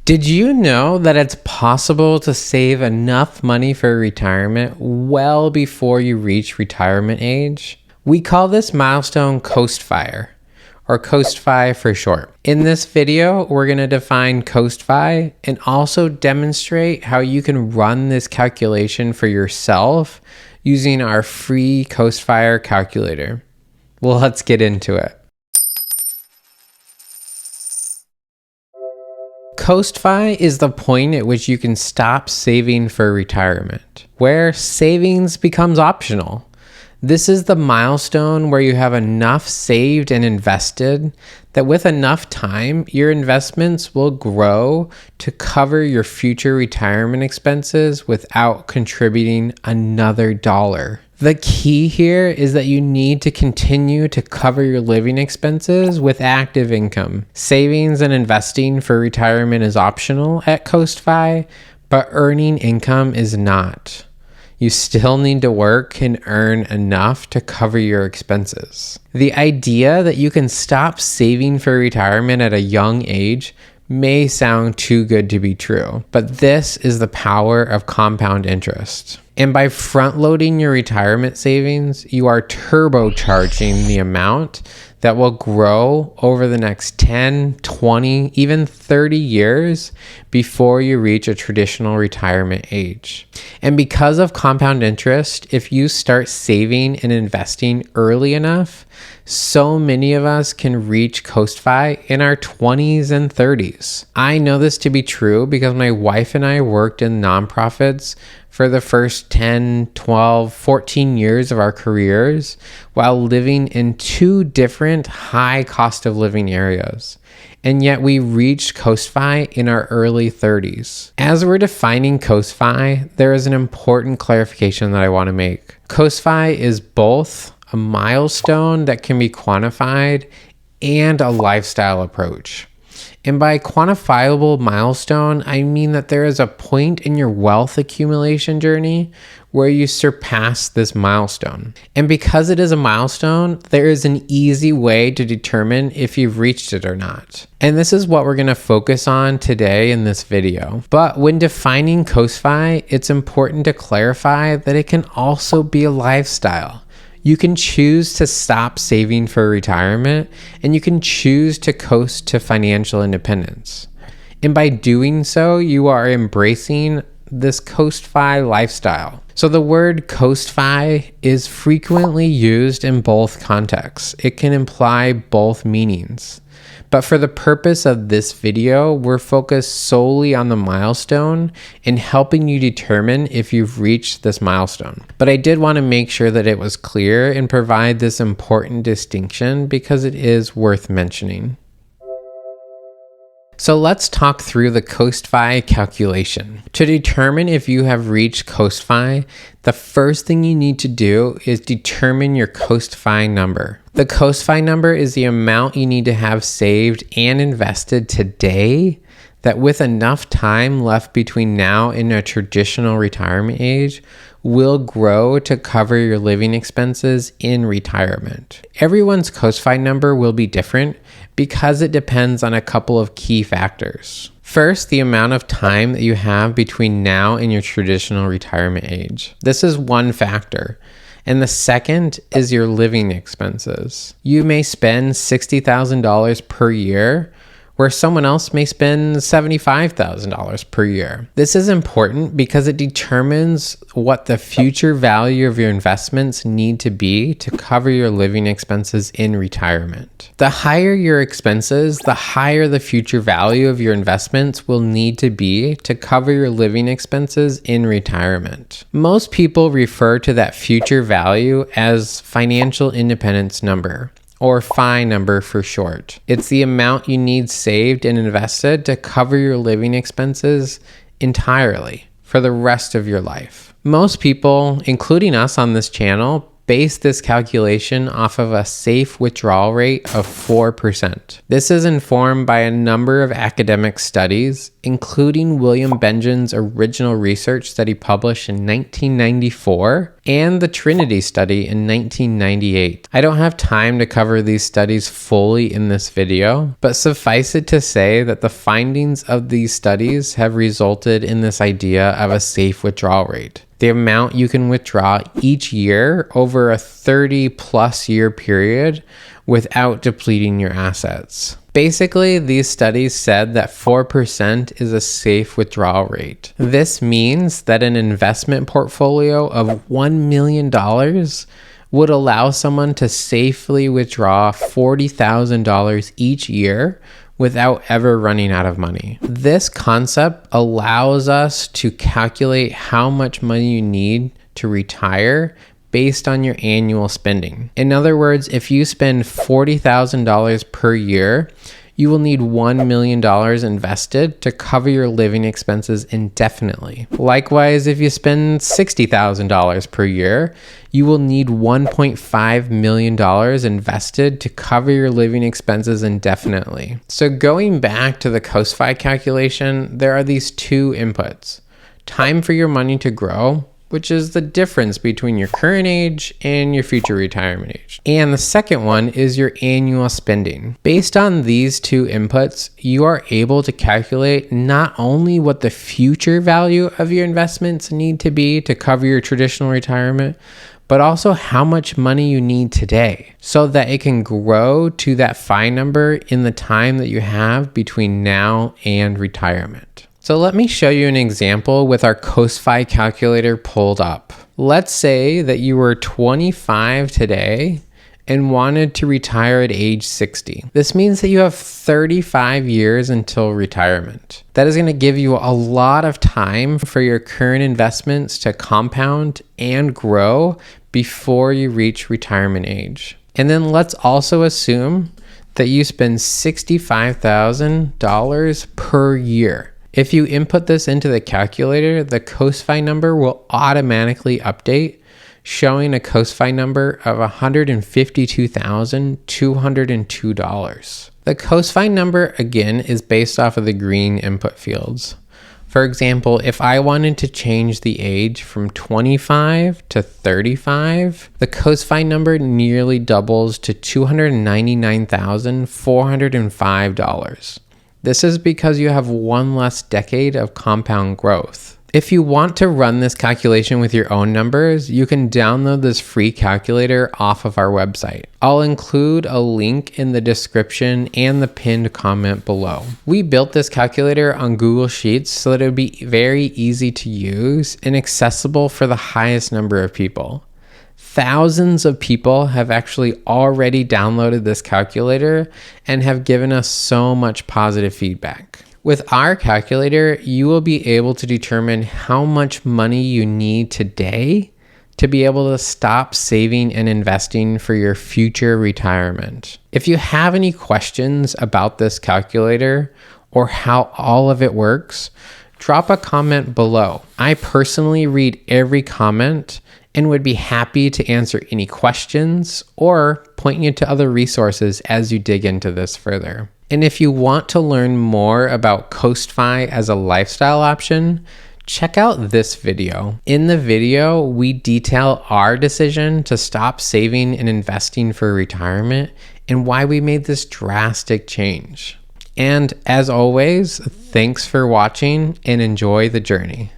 Did you know that it's possible to save enough money for retirement well before you reach retirement age? We call this milestone Coast-Fi, or Coast-Fi for short. In this video, we're going to define Coast-Fi and also demonstrate how you can run this calculation for yourself using our free Coast-Fi calculator. Well, let's get into it. Coast-Fi is the point at which you can stop saving for retirement, where savings becomes optional. This is the milestone where you have enough saved and invested that with enough time, your investments will grow to cover your future retirement expenses without contributing another dollar. The key here is that you need to continue to cover your living expenses with active income. Savings and investing for retirement is optional at Coast-Fi, but earning income is not. You still need to work and earn enough to cover your expenses. The idea that you can stop saving for retirement at a young age may sound too good to be true, but this is the power of compound interest. And by front-loading your retirement savings, you are turbocharging the amount that will grow over the next 10, 20, even 30 years before you reach a traditional retirement age. And because of compound interest, if you start saving and investing early enough, so many of us can reach Coast-Fi in our 20s and 30s. I know this to be true because my wife and I worked in nonprofits for the first 10, 12, 14 years of our careers while living in two different high cost of living areas. And yet we reached Coast-Fi in our early 30s. As we're defining Coast-Fi, there is an important clarification that I want to make. Coast-Fi is both a milestone that can be quantified and a lifestyle approach. And by quantifiable milestone, I mean that there is a point in your wealth accumulation journey where you surpass this milestone. And because it is a milestone, there is an easy way to determine if you've reached it or not. And this is what we're going to focus on today in this video. But when defining Coast-Fi, it's important to clarify that it can also be a lifestyle. You can choose to stop saving for retirement, and you can choose to coast to financial independence. And by doing so, you are embracing this Coast-Fi lifestyle. So the word Coast-Fi is frequently used in both contexts. It can imply both meanings. But for the purpose of this video, we're focused solely on the milestone and helping you determine if you've reached this milestone. But I did want to make sure that it was clear and provide this important distinction because it is worth mentioning. So let's talk through the Coast-Fi calculation. To determine if you have reached Coast-Fi, the first thing you need to do is determine your Coast-Fi number. The Coast-Fi number is the amount you need to have saved and invested today that with enough time left between now and a traditional retirement age will grow to cover your living expenses in retirement. Everyone's Coast-Fi number will be different because it depends on a couple of key factors. First, the amount of time that you have between now and your traditional retirement age. This is one factor. And the second is your living expenses. You may spend $60,000 per year, where someone else may spend $75,000 per year. This is important because it determines what the future value of your investments need to be to cover your living expenses in retirement. The higher your expenses, the higher the future value of your investments will need to be to cover your living expenses in retirement. Most people refer to that future value as financial independence number, or FI number for short. It's the amount you need saved and invested to cover your living expenses entirely for the rest of your life. Most people, including us on this channel, base this calculation off of a safe withdrawal rate of 4%. This is informed by a number of academic studies including William Benjamin's original research that he published in 1994 and the Trinity study in 1998. I don't have time to cover these studies fully in this video, but suffice it to say that the findings of these studies have resulted in this idea of a safe withdrawal rate. The amount you can withdraw each year over a 30+ year period without depleting your assets. Basically, these studies said that 4% is a safe withdrawal rate. This means that an investment portfolio of $1 million would allow someone to safely withdraw $40,000 each year without ever running out of money. This concept allows us to calculate how much money you need to retire based on your annual spending. In other words, if you spend $40,000 per year, you will need $1 million invested to cover your living expenses indefinitely. Likewise, if you spend $60,000 per year, you will need $1.5 million invested to cover your living expenses indefinitely. So going back to the COSFI calculation, there are these two inputs: time for your money to grow, which is the difference between your current age and your future retirement age. And the second one is your annual spending. Based on these two inputs, you are able to calculate not only what the future value of your investments need to be to cover your traditional retirement, but also how much money you need today so that it can grow to that FI number in the time that you have between now and retirement. So let me show you an example with our COSFI calculator pulled up. Let's say that you were 25 today and wanted to retire at age 60. This means that you have 35 years until retirement. That is going to give you a lot of time for your current investments to compound and grow before you reach retirement age. And then let's also assume that you spend $65,000 per year. If you input this into the calculator, the COSFI number will automatically update, showing a COSFI number of $152,202. The COSFI number, again, is based off of the green input fields. For example, if I wanted to change the age from 25 to 35, the COSFI number nearly doubles to $299,405. This is because you have one less decade of compound growth. If you want to run this calculation with your own numbers, you can download this free calculator off of our website. I'll include a link in the description and the pinned comment below. We built this calculator on Google Sheets so that it would be very easy to use and accessible for the highest number of people. Thousands of people have actually already downloaded this calculator and have given us so much positive feedback. With our calculator, you will be able to determine how much money you need today to be able to stop saving and investing for your future retirement. If you have any questions about this calculator or how all of it works, drop a comment below. I personally read every comment and would be happy to answer any questions or point you to other resources as you dig into this further. And if you want to learn more about COSFI as a lifestyle option, check out this video. In the video, we detail our decision to stop saving and investing for retirement and why we made this drastic change. And as always, thanks for watching and enjoy the journey.